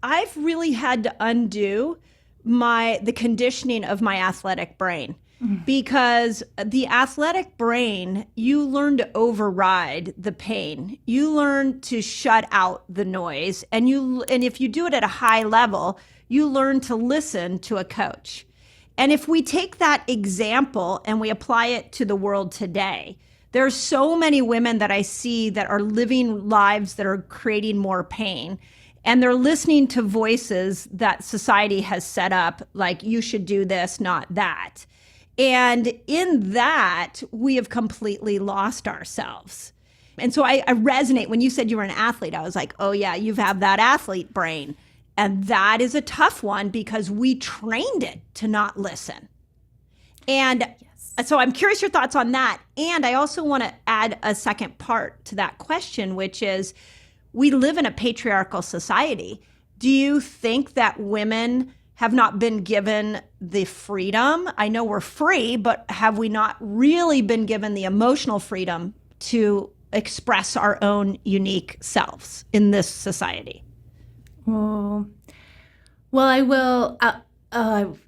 I've really had to undo the conditioning of my athletic brain, because the athletic brain, you learn to override the pain. You learn to shut out the noise, and if you do it at a high level, you learn to listen to a coach. And if we take that example and we apply it to the world today, there are so many women that I see that are living lives that are creating more pain. And they're listening to voices that society has set up, like, you should do this, not that. And in that, we have completely lost ourselves. And so I resonate when you said you were an athlete. I was like, oh, yeah, you have that athlete brain. And that is a tough one because we trained it to not listen. And so I'm curious your thoughts on that. And I also want to add a second part to that question, which is, we live in a patriarchal society. Do you think that women have not been given the freedom? I know we're free, but have we not really been given the emotional freedom to express our own unique selves in this society? Oh, well, I will.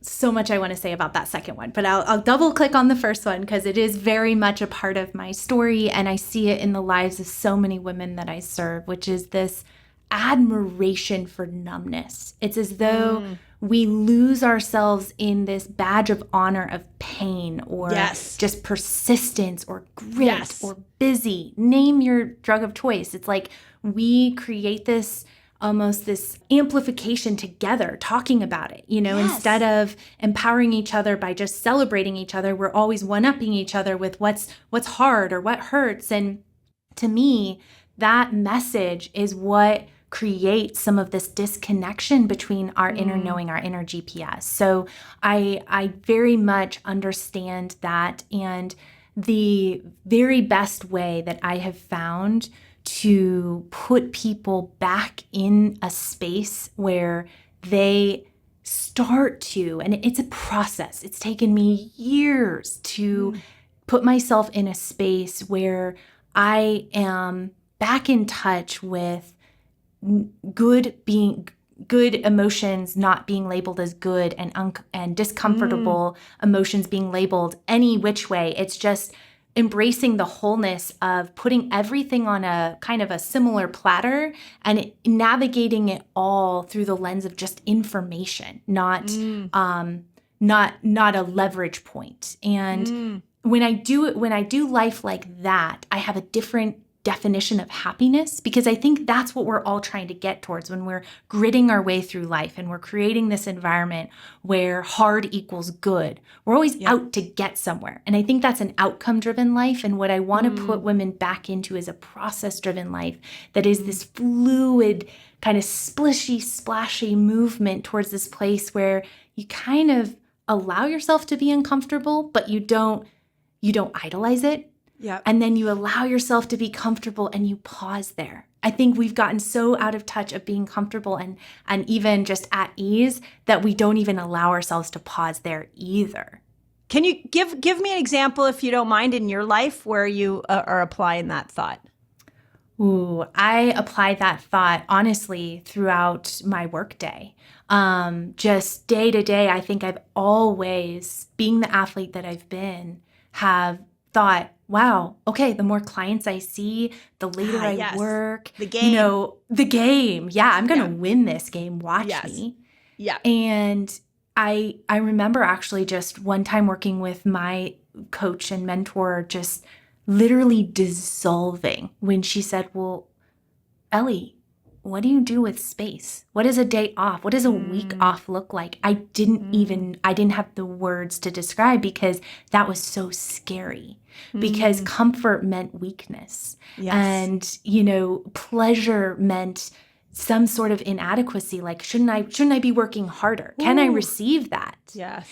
So much I want to say about that second one, but I'll double click on the first one because it is very much a part of my story, and I see it in the lives of so many women that I serve, which is this admiration for numbness. It's as though we lose ourselves in this badge of honor of pain or just persistence or grit or busy. Name your drug of choice. It's like we create this almost this amplification together, talking about it, instead of empowering each other by just celebrating each other, we're always one-upping each other with what's hard or what hurts. And to me, that message is what creates some of this disconnection between our inner knowing, our inner GPS. So I very much understand that. And the very best way that I have found to put people back in a space where they start to, and it's a process. It's taken me years to put myself in a space where I am back in touch with good emotions not being labeled as good, and discomfortable emotions being labeled any which way. It's just embracing the wholeness of putting everything on a kind of a similar platter and navigating it all through the lens of just information, not a leverage point. And when I do life like that, I have a different definition of happiness, because I think that's what we're all trying to get towards when we're gritting our way through life and we're creating this environment where hard equals good. We're always out to get somewhere. And I think that's an outcome-driven life. And what I want to put women back into is a process-driven life that is this fluid, kind of splishy, splashy movement towards this place where you kind of allow yourself to be uncomfortable, but you don't idolize it. Yep. And then you allow yourself to be comfortable and you pause there. I think we've gotten so out of touch of being comfortable and even just at ease that we don't even allow ourselves to pause there either. Can you give me an example, if you don't mind, in your life where you are applying that thought? Ooh, I apply that thought honestly throughout my workday. Just day to day, I think I've always, being the athlete that I've been, have thought, wow, okay, the more clients I see, the later I work. The game. The game. Yeah, I'm going to win this game. Watch me. Yeah. And I remember actually just one time working with my coach and mentor, just literally dissolving when she said, well, Ellie, what do you do with space? What is a day off? What does a week off look like? I didn't have the words to describe because that was so scary. Because comfort meant weakness. Yes. And, pleasure meant some sort of inadequacy. Like, shouldn't I be working harder? Can I receive that? Yes.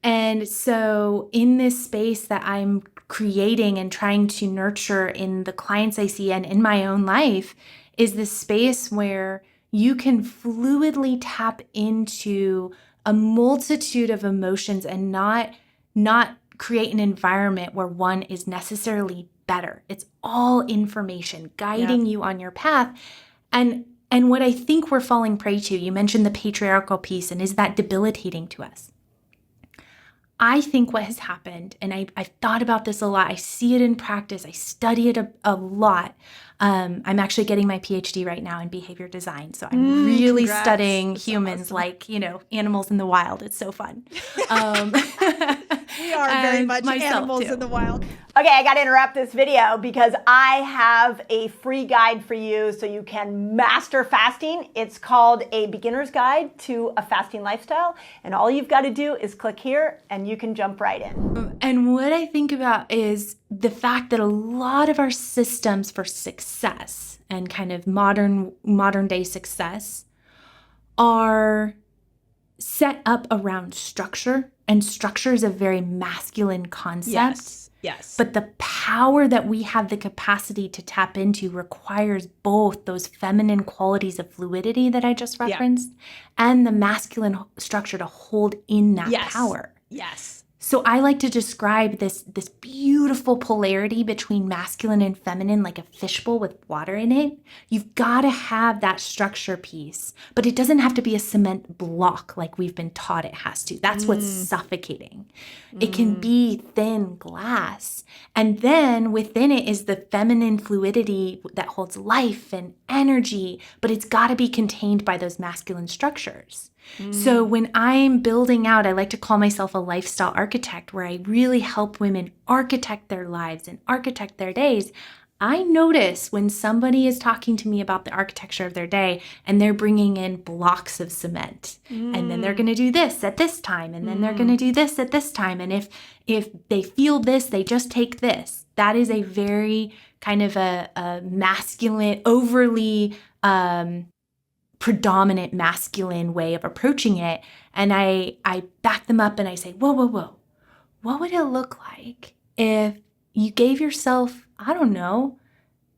And so in this space that I'm creating and trying to nurture in the clients I see and in my own life is this space where you can fluidly tap into a multitude of emotions and not create an environment where one is necessarily better. It's all information guiding you on your path. And And what I think we're falling prey to, you mentioned the patriarchal piece, and is that debilitating to us? I think what has happened, and I've thought about this a lot, I see it in practice, I study it a lot. I'm actually getting my PhD right now in behavior design. So I'm really congrats. studying That's humans awesome. like, animals in the wild. It's so fun. We are very and much myself, animals too. in the wild. Okay, I got to interrupt this video because I have a free guide for you so you can master fasting. It's called A Beginner's Guide to a Fasting Lifestyle. And all you've got to do is click here and you can jump right in. And what I think about is the fact that a lot of our systems for success and kind of modern day success are set up around structure, and structure is a very masculine concept. Yes. But the power that we have the capacity to tap into requires both those feminine qualities of fluidity that I just referenced and the masculine structure to hold in that power. Yes. So I like to describe this beautiful polarity between masculine and feminine like a fishbowl with water in it. You've got to have that structure piece, but it doesn't have to be a cement block like we've been taught it has to. That's what's suffocating. It can be thin glass. And then within it is the feminine fluidity that holds life and energy, but it's got to be contained by those masculine structures. So when I'm building out, I like to call myself a lifestyle architect, where I really help women architect their lives and architect their days. I notice when somebody is talking to me about the architecture of their day and they're bringing in blocks of cement and then they're going to do this at this time and then they're going to do this at this time. And if they feel this, they just take this. That is a very kind of a masculine, overly predominant masculine way of approaching it. And I back them up and I say, whoa. What would it look like if you gave yourself, I don't know,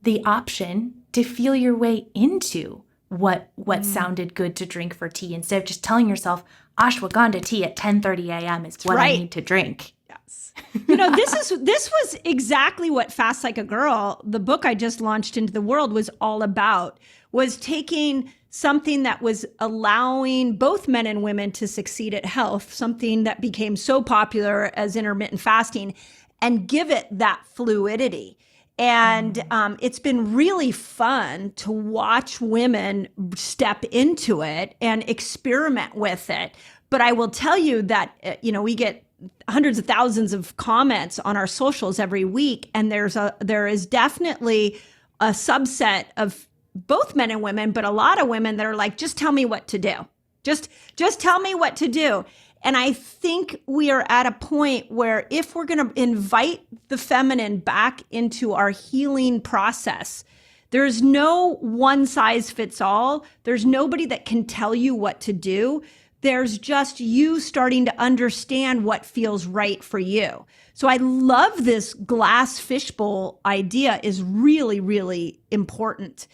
the option to feel your way into what sounded good to drink for tea, instead of just telling yourself ashwagandha tea at 10:30 a.m. is what I need to drink. Yes. This was exactly what Fast Like a Girl, the book I just launched into the world, was all about, was taking something that was allowing both men and women to succeed at health, something that became so popular as intermittent fasting, and give it that fluidity. And it's been really fun to watch women step into it and experiment with it. But I will tell you that, we get hundreds of thousands of comments on our socials every week. And there is definitely a subset of both men and women, but a lot of women that are like, just tell me what to do. Just tell me what to do. And I think we are at a point where if we're going to invite the feminine back into our healing process, there's no one size fits all. There's nobody that can tell you what to do. There's just you starting to understand what feels right for you. So I love this glass fishbowl idea is really, really important.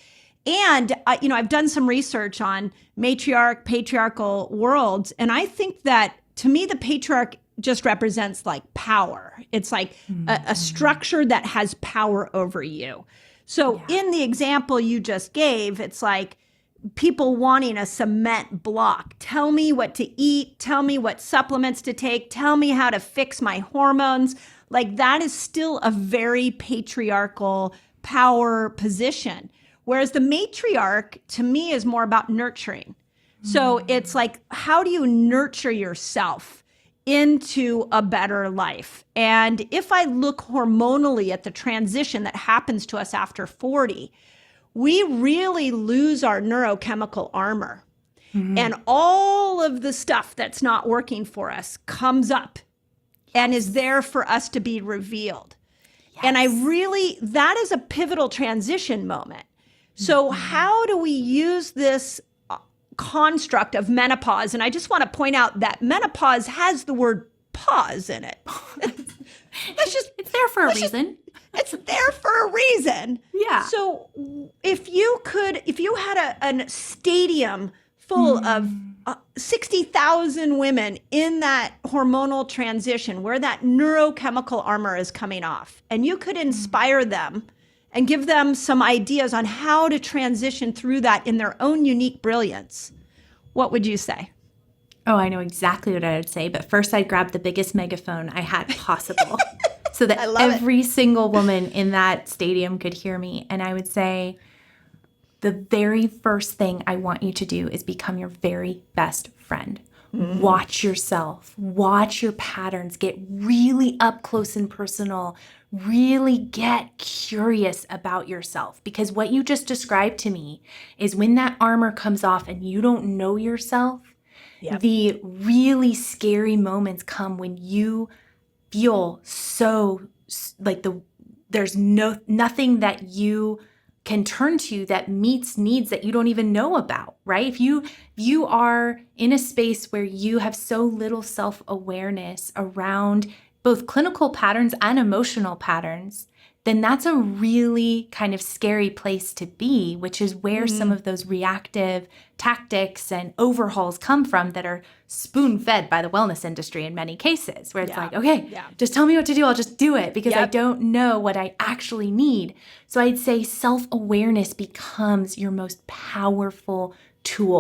And, I've done some research on patriarchal worlds. And I think that, to me, the patriarch just represents like power. It's like a structure that has power over you. So in the example you just gave, it's like people wanting a cement block. Tell me what to eat. Tell me what supplements to take. Tell me how to fix my hormones. Like, that is still a very patriarchal power position. Whereas the matriarch, to me, is more about nurturing. So it's like, how do you nurture yourself into a better life? And if I look hormonally at the transition that happens to us after 40, we really lose our neurochemical armor. And all of the stuff that's not working for us comes up and is there for us to be revealed. And that is a pivotal transition moment. So how do we use this construct of menopause? And I just want to point out that menopause has the word pause in it. It's there for a reason. It's there for a reason. Yeah. So if you had a stadium full of 60,000 women in that hormonal transition where that neurochemical armor is coming off, and you could inspire them and give them some ideas on how to transition through that in their own unique brilliance, what would you say? Oh, I know exactly what I would say. But first, I'd grab the biggest megaphone I had possible so that every single woman in that stadium could hear me. And I would say, the very first thing I want you to do is become your very best friend. Watch yourself, watch your patterns, get really up close and personal, really get curious about yourself. Because what you just described to me is when that armor comes off and you don't know yourself, the really scary moments come when you feel so like there's nothing that you can turn to that meets needs that you don't even know about, right? If you are in a space where you have so little self-awareness around both clinical patterns and emotional patterns, then that's a really kind of scary place to be, which is where some of those reactive tactics and overhauls come from that are spoon-fed by the wellness industry in many cases, where it's like, okay, just tell me what to do. I'll just do it because I don't know what I actually need. So I'd say self-awareness becomes your most powerful tool.